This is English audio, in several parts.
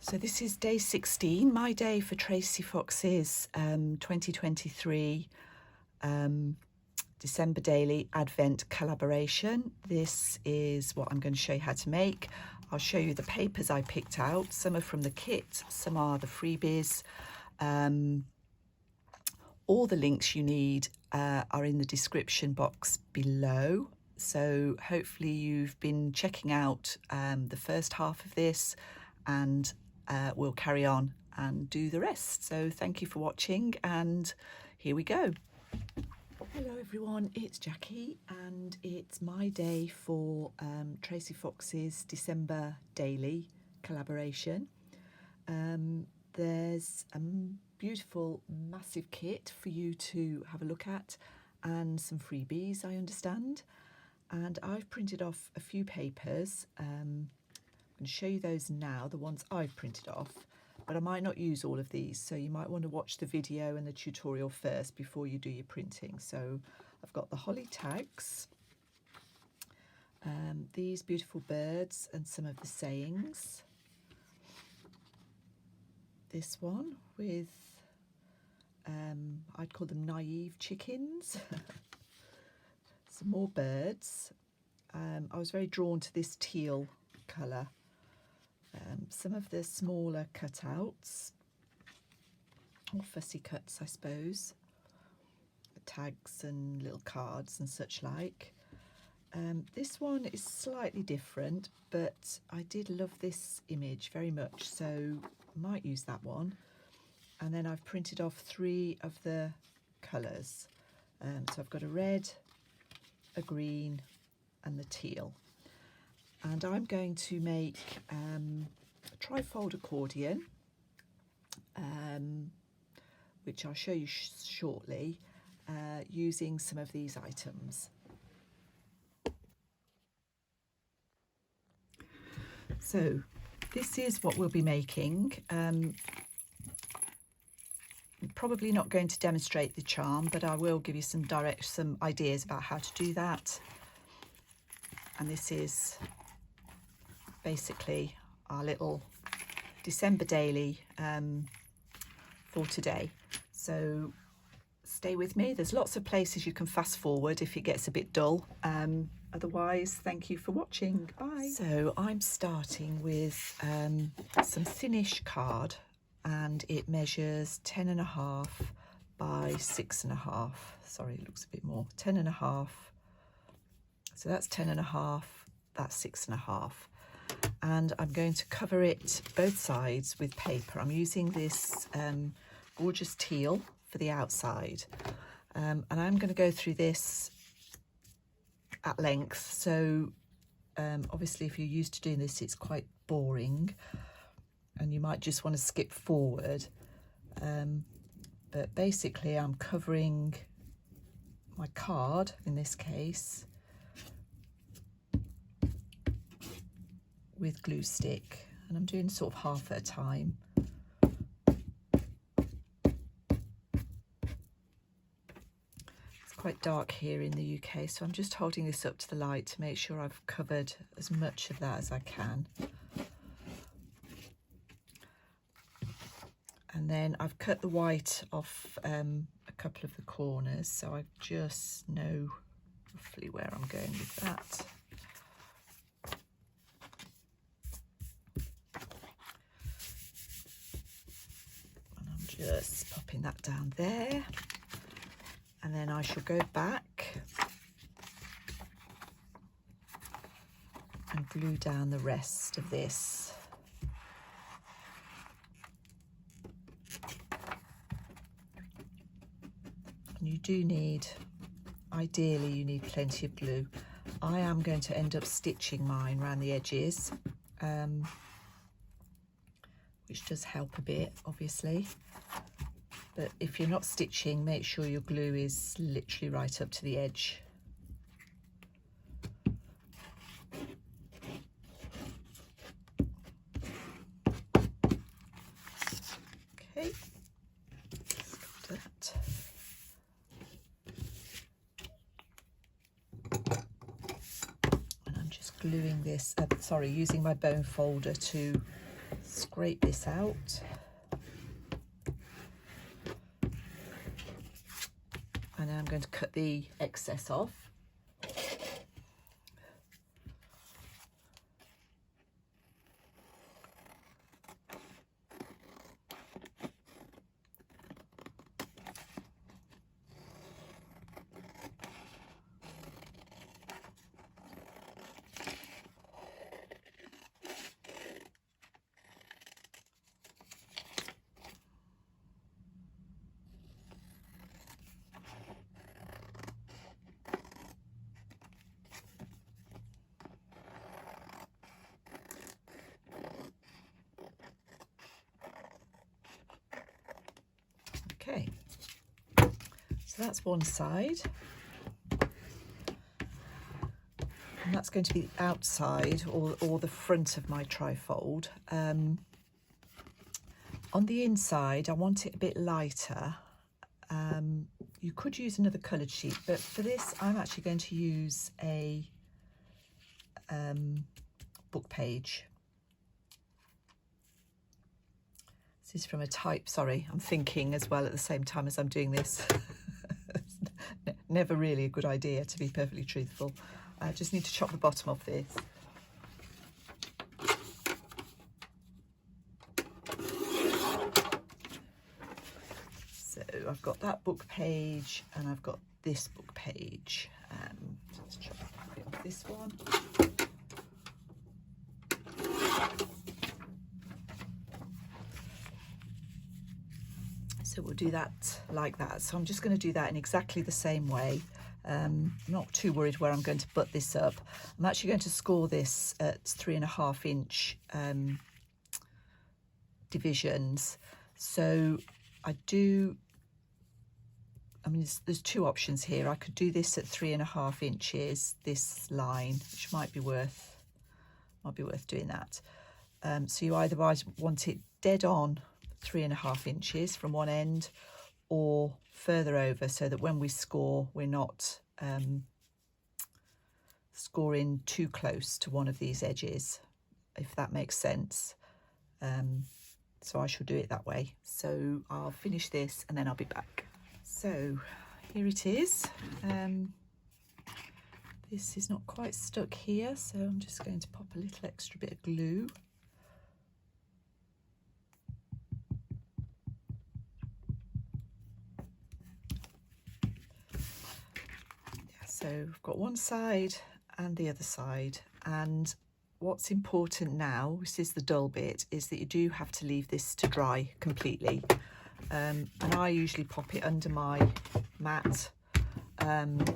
So this is day 16, my day for Tracy Fox's 2023 December Daily Advent collaboration. This is what I'm going to show you how to make. I'll show you the papers I picked out. Some are from the kit, some are the freebies. All the links you need are in the description box below. So hopefully you've been checking out the first half of this, and we'll carry on and do the rest. So thank you for watching, and here we go. Hello everyone, it's Jackie, and it's my day for Tracy Fox's December Daily collaboration. There's a beautiful massive kit for you to have a look at, and some freebies, I understand. And I've printed off a few papers. I'm going to show you those now, the ones I've printed off, but I might not use all of these, so you might want to watch the video and the tutorial first before you do your printing. So I've got the holly tags, these beautiful birds and some of the sayings, this one with I'd call them naive chickens, some more birds. I was very drawn to this teal colour. Some of the smaller cutouts, or fussy cuts I suppose, tags and little cards and such like. This one is slightly different, but I did love this image very much, so I might use that one. And then I've printed off 3 of the colours. So I've got a red, a green and the teal. And I'm going to make a trifold accordion, which I'll show you shortly, using some of these items. So this is what we'll be making. I'm probably not going to demonstrate the charm, but I will give you some ideas about how to do that. And this is basically our little December daily for today. So stay with me. There's lots of places you can fast forward if it gets a bit dull. Otherwise, thank you for watching. Bye. So I'm starting with some thinnish card, and it measures 10.5 by 6.5. Sorry, it looks a bit more. 10.5. So that's 10.5. That's 6.5. And I'm going to cover it both sides with paper. I'm using this gorgeous teal for the outside, and I'm going to go through this at length. So obviously if you're used to doing this, it's quite boring and you might just want to skip forward, but basically I'm covering my card in this case with glue stick, and I'm doing sort of half at a time. It's quite dark here in the UK, so I'm just holding this up to the light to make sure I've covered as much of that as I can. And then I've cut the white off a couple of the corners, so I just know roughly where I'm going with that. Just popping that down there, and then I shall go back and glue down the rest of this. And you do need, ideally you need plenty of glue. I am going to end up stitching mine around the edges, which does help a bit obviously. But if you're not stitching, make sure your glue is literally right up to the edge. Okay, that. And I'm just gluing this, using my bone folder to scrape this out. And then I'm going to cut the excess off. Okay, so that's one side, and that's going to be the outside or the front of my trifold. On the inside, I want it a bit lighter. You could use another coloured sheet, but for this, I'm actually going to use a book page. This is from a type, sorry, I'm thinking as well at the same time as I'm doing this. Never really a good idea, to be perfectly truthful. I just need to chop the bottom off this. So I've got that book page and I've got this book page. Let's chop off this one. So we'll do that like that. So I'm just going to do that in exactly the same way. Not too worried where I'm going to butt this up. I'm actually going to score this at 3.5 inch divisions. So there's two options here. I could do this at 3.5 inches, this line, which might be worth doing that. So you either want it dead on 3.5 inches from one end or further over, so that when we score, we're not scoring too close to one of these edges, if that makes sense. So I shall do it that way. So I'll finish this and then I'll be back. So here it is. This is not quite stuck here, so I'm just going to pop a little extra bit of glue. So I've got one side and the other side, and what's important now, this is the dull bit, is that you do have to leave this to dry completely. And I usually pop it under my mat and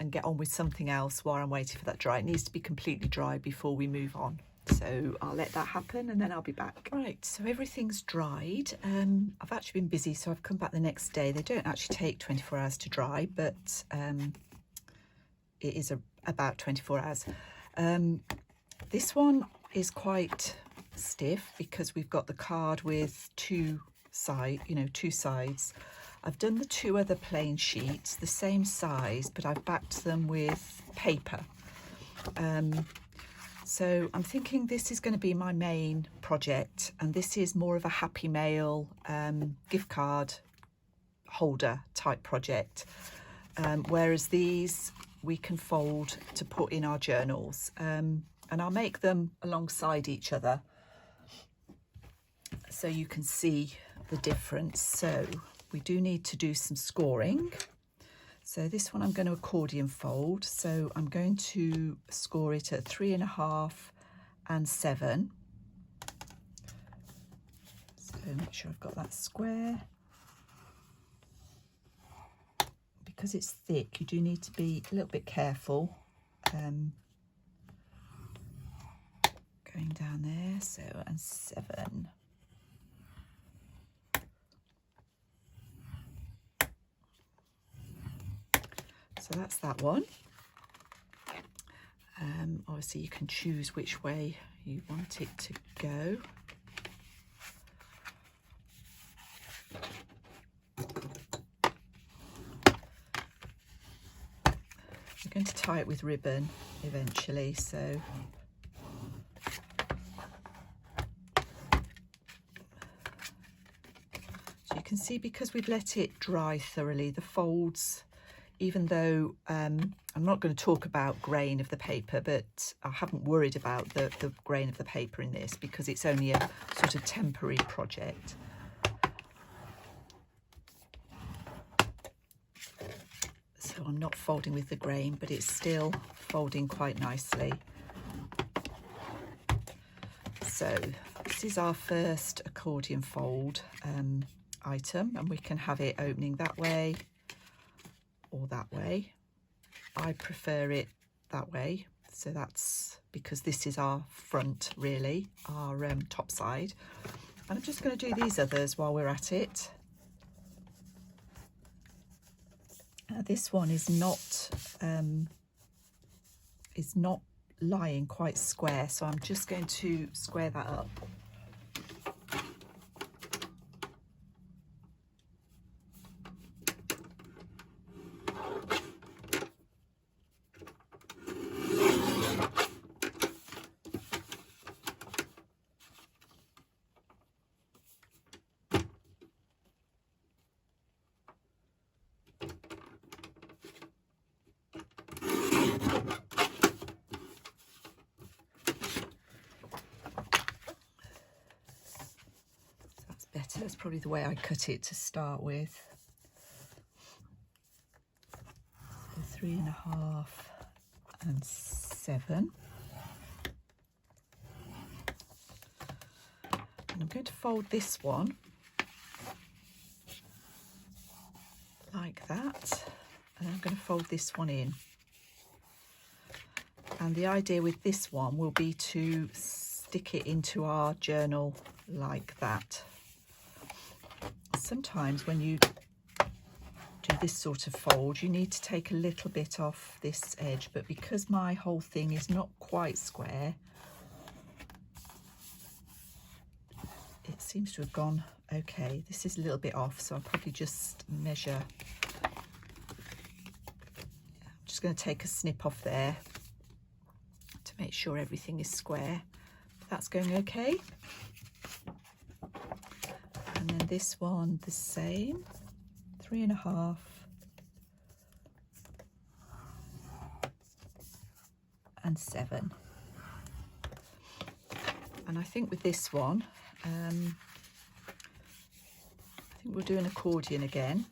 get on with something else while I'm waiting for that dry. It needs to be completely dry before we move on. So I'll let that happen and then I'll be back. Right, so everything's dried. I've actually been busy, so I've come back the next day. They don't actually take 24 hours to dry, but it is about 24 hours. This one is quite stiff because we've got the card with two sides. I've done the two other plain sheets the same size, but I've backed them with paper. So I'm thinking this is going to be my main project, and this is more of a Happy Mail gift card holder type project, whereas these we can fold to put in our journals, and I'll make them alongside each other so you can see the difference. So we do need to do some scoring. So this one I'm going to accordion fold, so I'm going to score it at 3.5 and 7. So make sure I've got that square. Because it's thick, you do need to be a little bit careful. Going down there, so, and 7. So that's that one. Obviously you can choose which way you want it to go. I'm going to tie it with ribbon eventually, so can see because we've let it dry thoroughly, the folds, even though I'm not going to talk about grain of the paper, but I haven't worried about the grain of the paper in this because it's only a sort of temporary project. So I'm not folding with the grain, but it's still folding quite nicely. So this is our first accordion fold item, and we can have it opening that way or that way. I prefer it that way, so that's because this is our front, really, our top side. And I'm just going to do these others while we're at it. This one is not lying quite square, so I'm just going to square that up. That's probably the way I cut it to start with. So 3.5 and 7. And I'm going to fold this one like that, and I'm going to fold this one in. And the idea with this one will be to stick it into our journal like that. Sometimes when you do this sort of fold, you need to take a little bit off this edge, but because my whole thing is not quite square, it seems to have gone okay. This is a little bit off, so I'll probably just measure. I'm just going to take a snip off there to make sure everything is square. That's going okay. And then this one the same, 3.5 and 7. And I think with this one, I think we'll do an accordion again.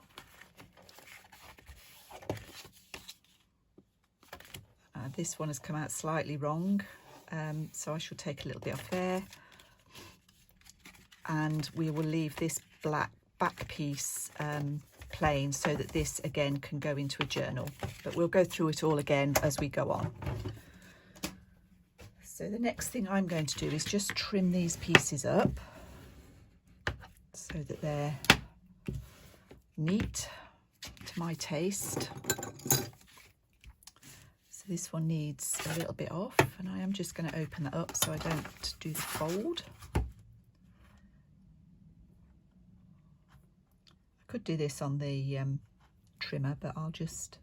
This one has come out slightly wrong, so I shall take a little bit off there. And we will leave this black back piece plain so that this again can go into a journal, but we'll go through it all again as we go on. So the next thing I'm going to do is just trim these pieces up so that they're neat to my taste. So this one needs a little bit off, and I am just going to open that up so I don't do the fold. Could do this on the trimmer, but I'll just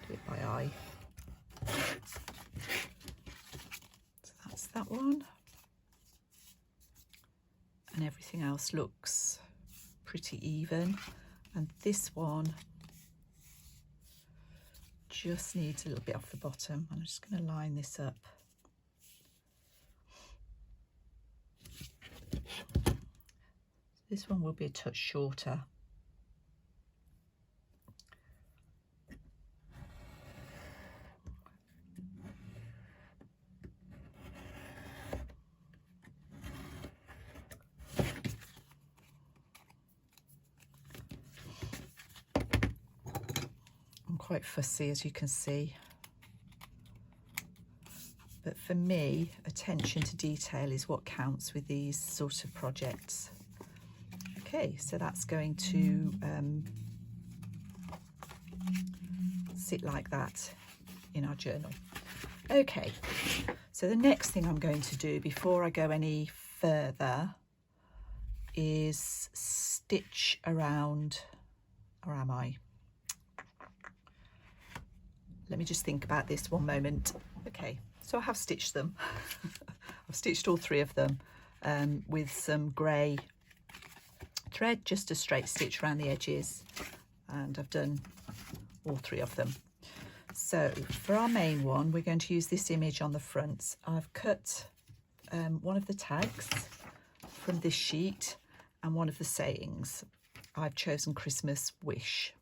do it by eye. So that's that one, and everything else looks pretty even, and this one just needs a little bit off the bottom. I'm just going to line this up. This one will be a touch shorter. Quite fussy, as you can see, but for me, attention to detail is what counts with these sort of projects. Okay, so that's going to sit like that in our journal. Okay, so the next thing I'm going to do before I go any further is stitch around, or am I? Let me just think about this one moment. Okay, so I have stitched them. I've stitched all 3 of them with some grey thread, just a straight stitch around the edges, and I've done all 3 of them. So for our main one, we're going to use this image on the front. I've cut one of the tags from this sheet and one of the sayings. I've chosen Christmas wish.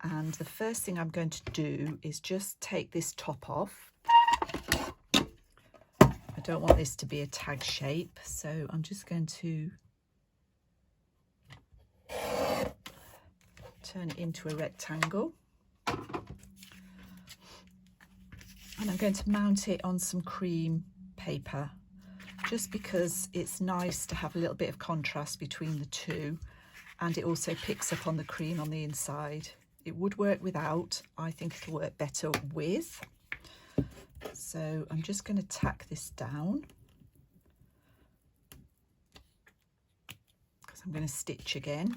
And the first thing I'm going to do is just take this top off. I don't want this to be a tag shape, so I'm just going to turn it into a rectangle. And I'm going to mount it on some cream paper, just because it's nice to have a little bit of contrast between the two, and it also picks up on the cream on the inside. It would work without. I think it'll work better with. So I'm just going to tack this down, because I'm going to stitch again.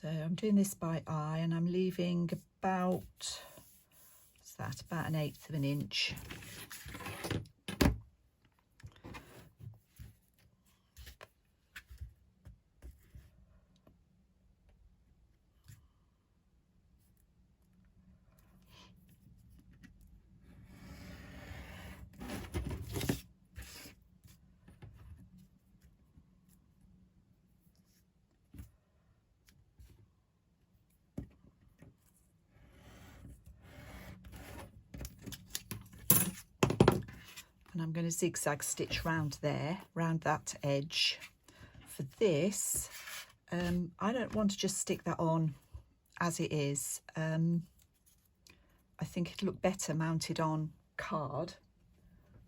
So I'm doing this by eye, and I'm leaving about, what's that, about 1/8 of an inch. And I'm going to zigzag stitch round there, round that edge. For this, I don't want to just stick that on as it is. I think it'd look better mounted on card.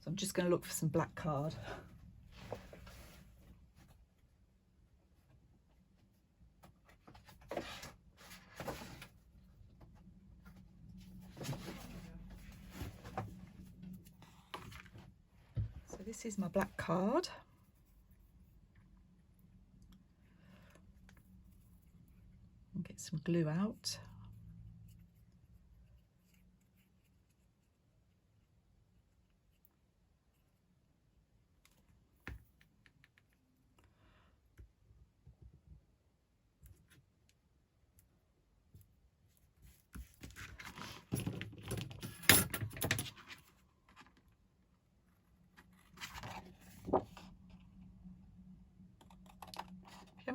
So I'm just going to look for some black card. This is my black card. And get some glue out.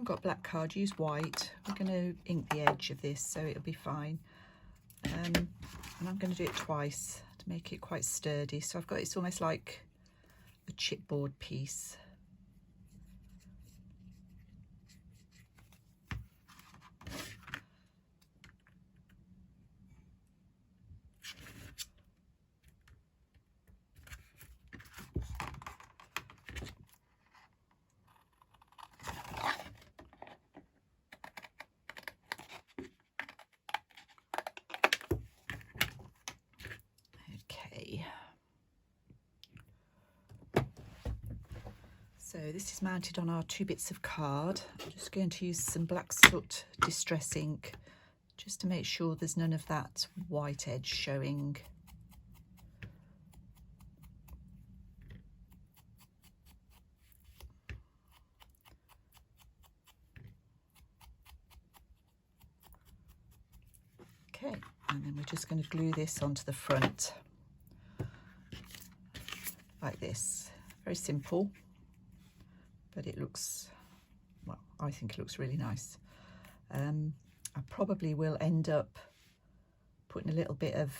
Got black card, use white. We're going to ink the edge of this, so it'll be fine. And I'm going to do it twice to make it quite sturdy. So I've got, it's almost like a chipboard piece. So this is mounted on our 2 bits of card. I'm just going to use some Black Soot Distress ink just to make sure there's none of that white edge showing. Okay, and then we're just going to glue this onto the front like this. Very simple. But it looks, well, I think it looks really nice. I probably will end up putting a little bit of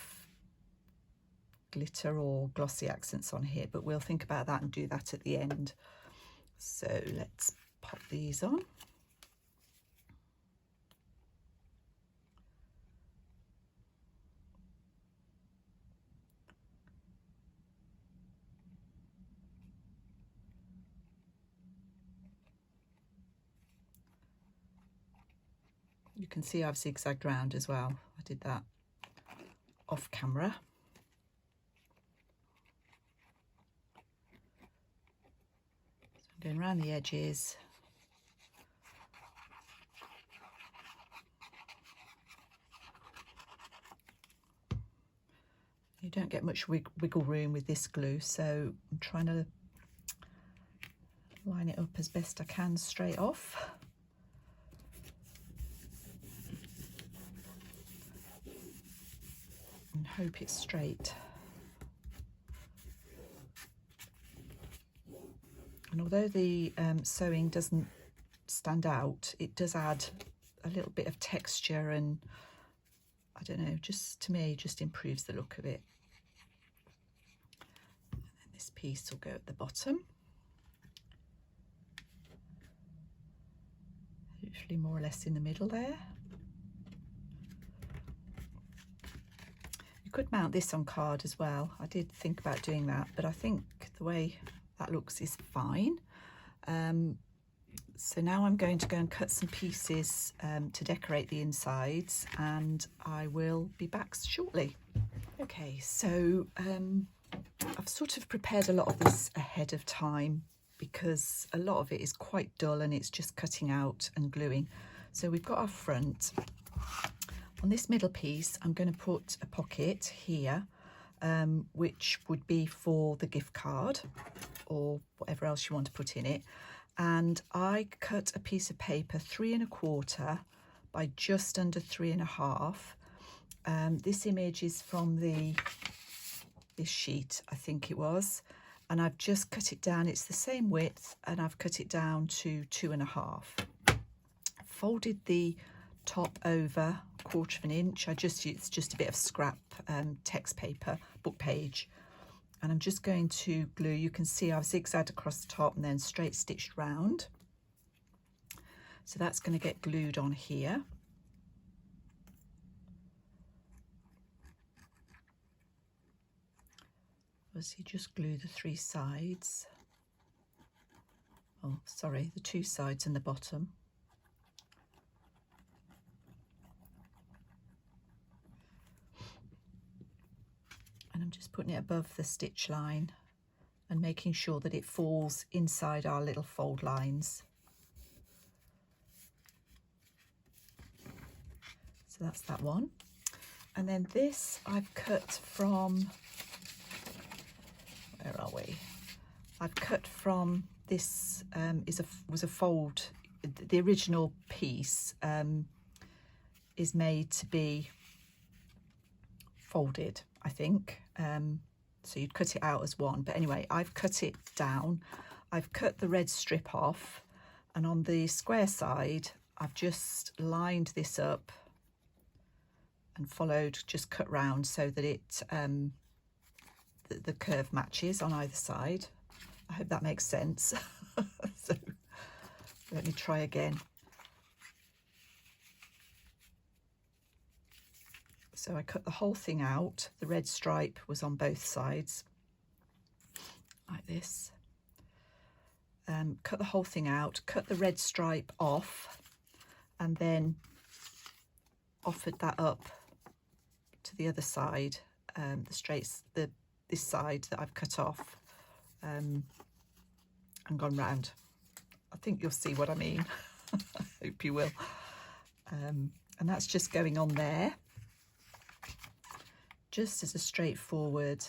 glitter or glossy accents on here, but we'll think about that and do that at the end. So let's pop these on. You can see I've zigzagged round as well. I did that off camera. So I'm going around the edges. You don't get much wiggle room with this glue, so I'm trying to line it up as best I can straight off. And hope it's straight. And although the sewing doesn't stand out, it does add a little bit of texture, and I don't know, just to me, just improves the look of it. And then this piece will go at the bottom. Hopefully more or less in the middle there. You could mount this on card as well. I did think about doing that, but I think the way that looks is fine. So now I'm going to go and cut some pieces to decorate the insides, and I will be back shortly. Okay, so I've sort of prepared a lot of this ahead of time because a lot of it is quite dull and it's just cutting out and gluing. So we've got our front. On this middle piece, I'm going to put a pocket here, which would be for the gift card or whatever else you want to put in it. And I cut a piece of paper 3 1/4 by just under 3 1/2. This image is from this sheet, I think it was, and I've just cut it down. It's the same width, and I've cut it down to 2 1/2. Folded the top over 1/4 inch. It's just a bit of scrap text paper, book page. And I'm just going to glue. You can see I've zigzagged across the top and then straight stitched round. So that's going to get glued on here. So you just glue the 3 sides. Oh, sorry, the 2 sides and the bottom. And I'm just putting it above the stitch line and making sure that it falls inside our little fold lines. So that's that one. And then this I've cut from, where are we? I've cut from, this was a fold. The original piece is made to be folded, I think. So you'd cut it out as one, but anyway, I've cut it down. I've cut the red strip off, and on the square side I've just lined this up and followed, just cut round so that it the curve matches on either side. I hope that makes sense. So let me try again. So I cut the whole thing out. The red stripe was on both sides, like this. Cut the whole thing out, cut the red stripe off, and then offered that up to the other side, this side that I've cut off, and gone round. I think you'll see what I mean. I hope you will. And that's just going on there. Just as a straightforward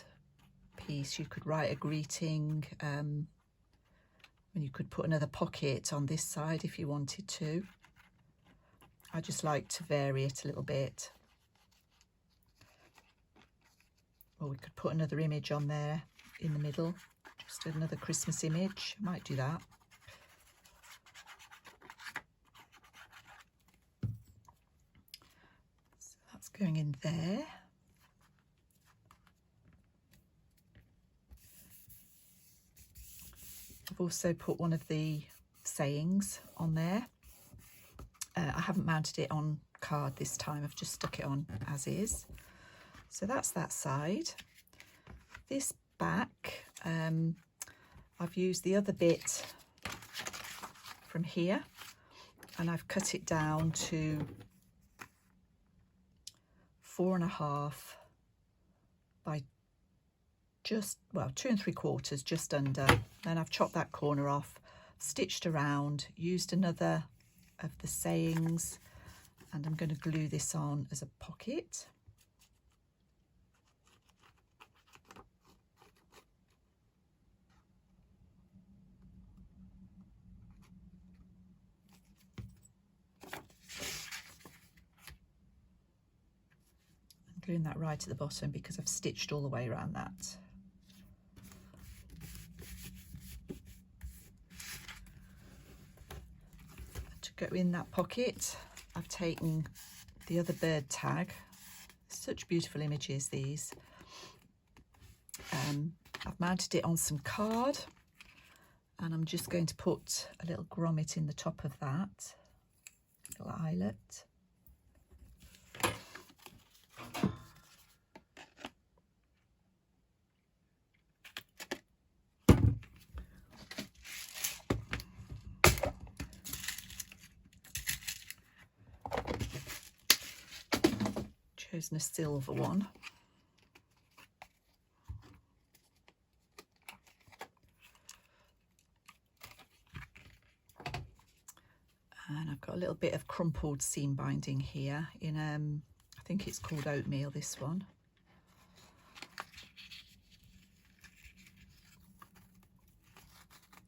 piece, you could write a greeting, and you could put another pocket on this side if you wanted to. I just like to vary it a little bit. Or we could put another image on there in the middle, just another Christmas image. I might do that. So that's going in there. I've also put one of the sayings on there. I haven't mounted it on card this time. I've just stuck it on as is. So that's that side. This back, I've used the other bit from here, and I've cut it down to 4 1/2 by just, well, 2 3/4, just under. Then I've chopped that corner off, stitched around, used another of the sayings, and I'm going to glue this on as a pocket. gluing that right at the bottom because I've stitched all the way around that. To go in that pocket, I've taken the other bird tag. Such beautiful images, these. I've mounted it on some card, and I'm just going to put a little grommet in the top of that, little eyelet. Chosen a silver one. And I've got a little bit of crumpled seam binding here in, I think it's called Oatmeal, this one.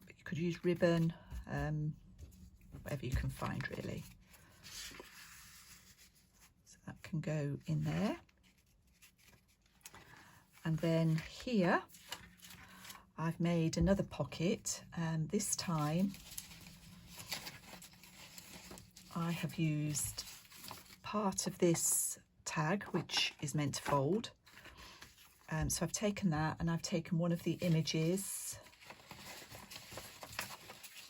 But you could use ribbon, whatever you can find really. So that can go in there. And then here, I've made another pocket, and this time I have used part of this tag, which is meant to fold. So I've taken that, and I've taken one of the images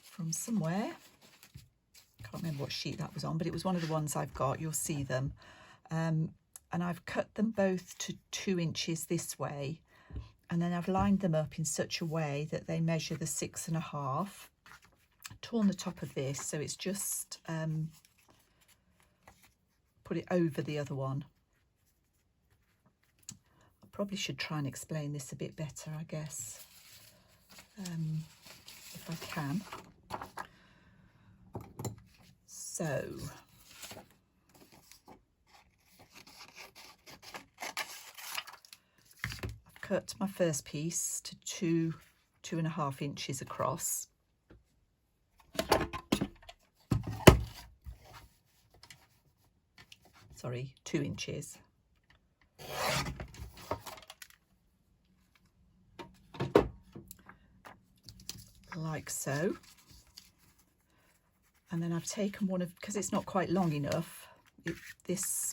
from somewhere. Can't remember what sheet that was on, but it was one of the ones I've got. You'll see them. And I've cut them both to 2 inches this way, and then I've lined them up in such a way that they measure the 6.5. Torn the top of this, so it's just put it over the other one. I probably should try and explain this a bit better, I guess, if I can. So I've cut my first piece to 2.5 inches across. Sorry, 2 inches. Like so. And then I've taken one of, because it's not quite long enough, this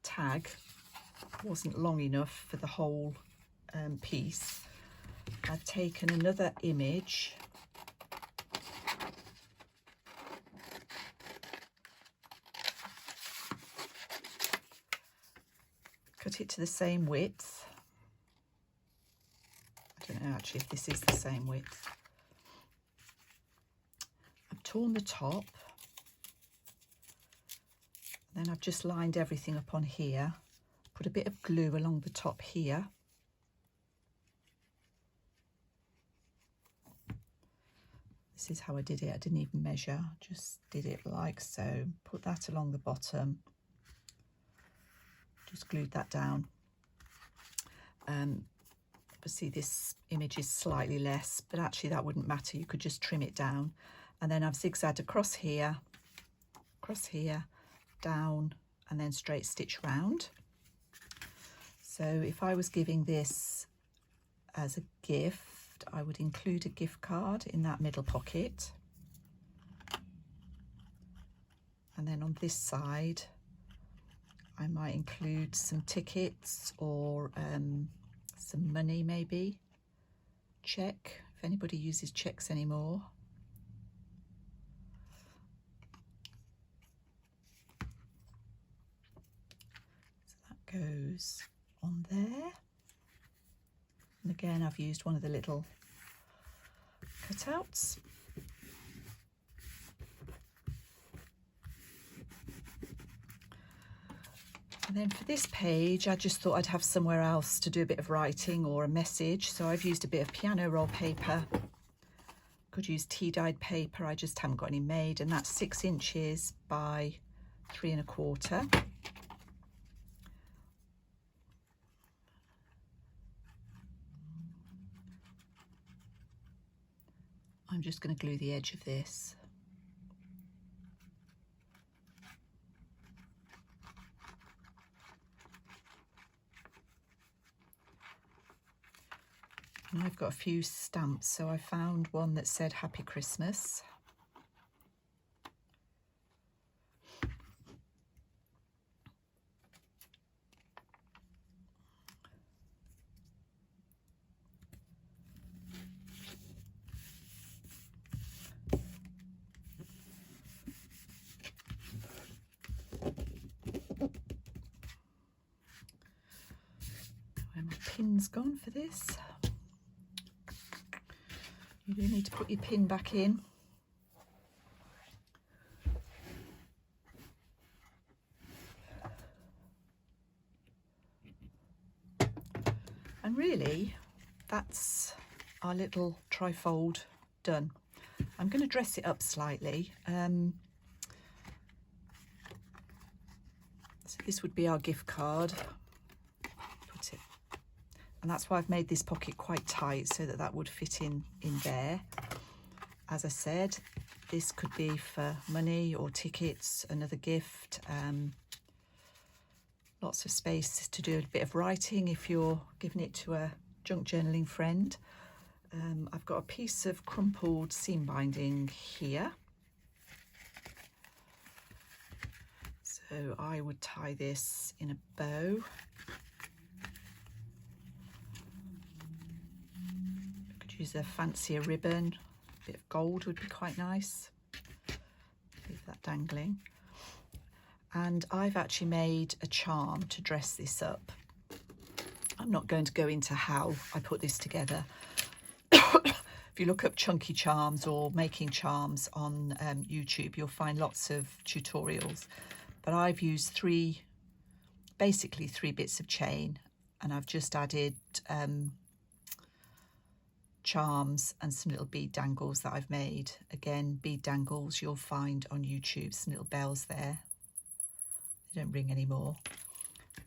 tag wasn't long enough for the whole piece. I've taken another image, cut it to the same width. I don't know actually if this is the same width. I've torn the top, then I've just lined everything up on here, put a bit of glue along the top here. This is how I did it. I didn't even measure, just did it like so. Put that along the bottom, just glued that down. Obviously this image is slightly less, but actually that wouldn't matter. You could just trim it down. And then I've zigzagged across here, down, and then straight stitch round. So if I was giving this as a gift, I would include a gift card in that middle pocket. And then on this side, I might include some tickets or some money maybe. Check, if anybody uses checks anymore. So that goes on there. And again, I've used one of the little cutouts. And then for this page, I just thought I'd have somewhere else to do a bit of writing or a message. So I've used a bit of piano roll paper. Could use tea dyed paper, I just haven't got any made. And that's 6 inches by 3.25. I'm just going to glue the edge of this. And I've got a few stamps, so I found one that said Happy Christmas. Where my pin's gone for this. You do need to put your pin back in. And really, that's our little trifold done. I'm going to dress it up slightly. So this would be our gift card. Put it, and that's why I've made this pocket quite tight so that that would fit in there. As I said, this could be for money or tickets, another gift. Lots of space to do a bit of writing if you're giving it to a junk journaling friend. I've got a piece of crumpled seam binding here. So I would tie this in a bow. I could use a fancier ribbon. A bit of gold would be quite nice. Leave that dangling. And I've actually made a charm to dress this up. I'm not going to go into how I put this together. If you look up chunky charms or making charms on YouTube, you'll find lots of tutorials. But I've used basically three bits of chain, and I've just added charms and some little bead dangles that I've made. Again, bead dangles you'll find on YouTube, some little bells there. They don't ring anymore.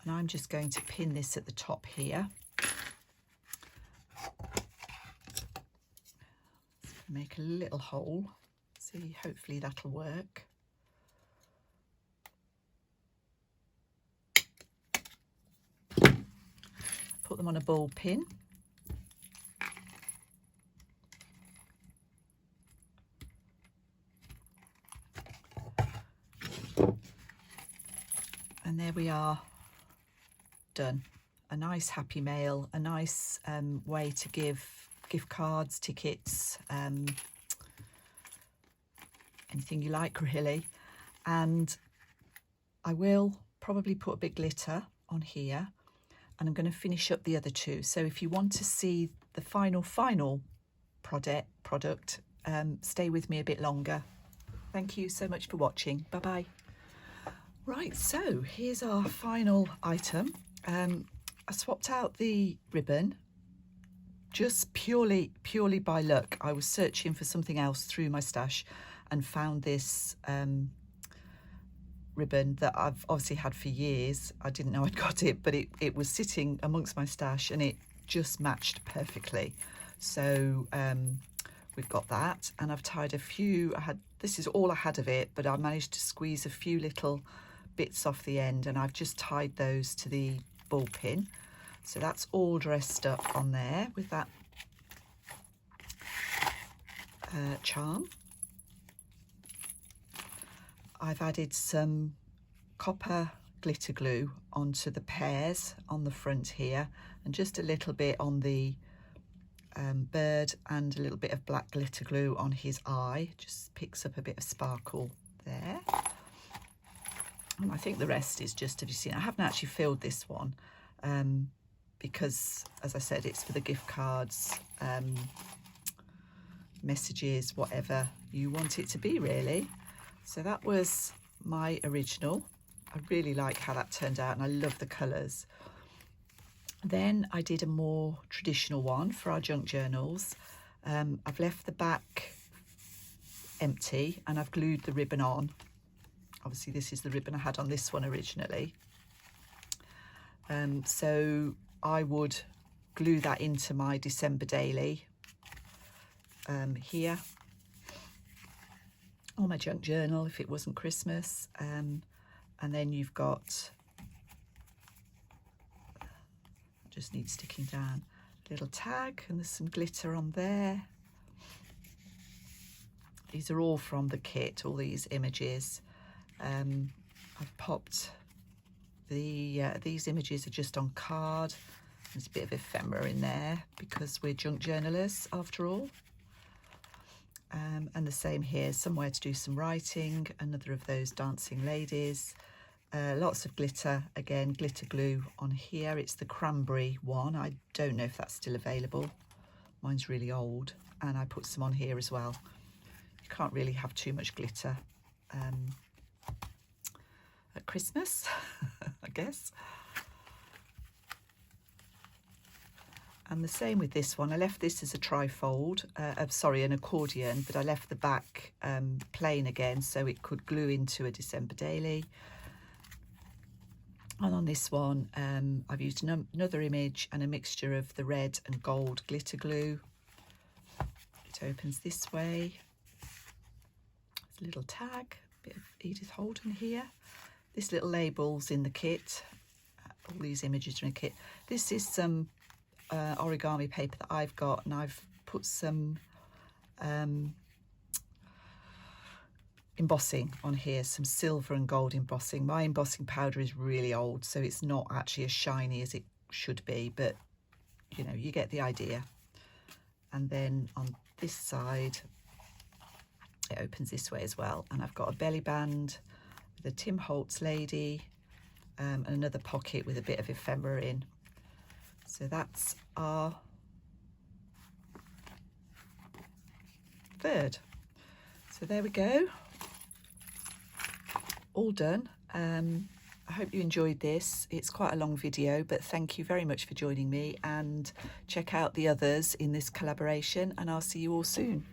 And I'm just going to pin this at the top here. Make a little hole. See, hopefully that'll work. Put them on a ball pin. And there we are, done. A nice happy mail, a nice way to give gift cards, tickets, anything you like really. And I will probably put a bit glitter on here, and I'm going to finish up the other two. So if you want to see the final product, stay with me a bit longer. Thank you so much for watching. Bye bye. Right, so here's our final item. I swapped out the ribbon just purely by luck. I was searching for something else through my stash and found this ribbon that I've obviously had for years. I didn't know I'd got it, but it was sitting amongst my stash and it just matched perfectly. So we've got that, and I've tied a few. This is all I had of it, but I managed to squeeze a few little bits off the end, and I've just tied those to the ball pin. So that's all dressed up on there with that charm. I've added some copper glitter glue onto the pears on the front here, and just a little bit on the bird, and a little bit of black glitter glue on his eye. Just picks up a bit of sparkle there. And I think the rest is just to be seen. I haven't actually filled this one because, as I said, it's for the gift cards, messages, whatever you want it to be really. So that was my original. I really like how that turned out, and I love the colours. Then I did a more traditional one for our junk journals. I've left the back empty and I've glued the ribbon on. Obviously this is the ribbon I had on this one originally. So I would glue that into my December daily here, or my junk journal if it wasn't Christmas. And then you've got, just need sticking down, a little tag, and there's some glitter on there. These are all from the kit, all these images. I've popped these images are just on card. There's a bit of ephemera in there because we're junk journalists after all. And the same here, somewhere to do some writing, another of those dancing ladies. Lots of glitter, again, glitter glue on here. It's the cranberry one. I don't know if that's still available. Mine's really old, and I put some on here as well. You can't really have too much glitter at Christmas, I guess. And the same with this one. I left this as a trifold, an accordion, but I left the back plain again so it could glue into a December daily. And on this one, I've used another image and a mixture of the red and gold glitter glue. It opens this way. There's a little tag, a bit of Edith Holden here. This little label's in the kit. All these images are in a kit. This is some origami paper that I've got, and I've put some embossing on here, some silver and gold embossing. My embossing powder is really old, so it's not actually as shiny as it should be, but you know, you get the idea. And then on this side, it opens this way as well, and I've got a belly band with a Tim Holtz lady, and another pocket with a bit of ephemera in. So that's our third. So there we go, all done. I hope you enjoyed this. It's quite a long video, but thank you very much for joining me, and check out the others in this collaboration, and I'll see you all soon.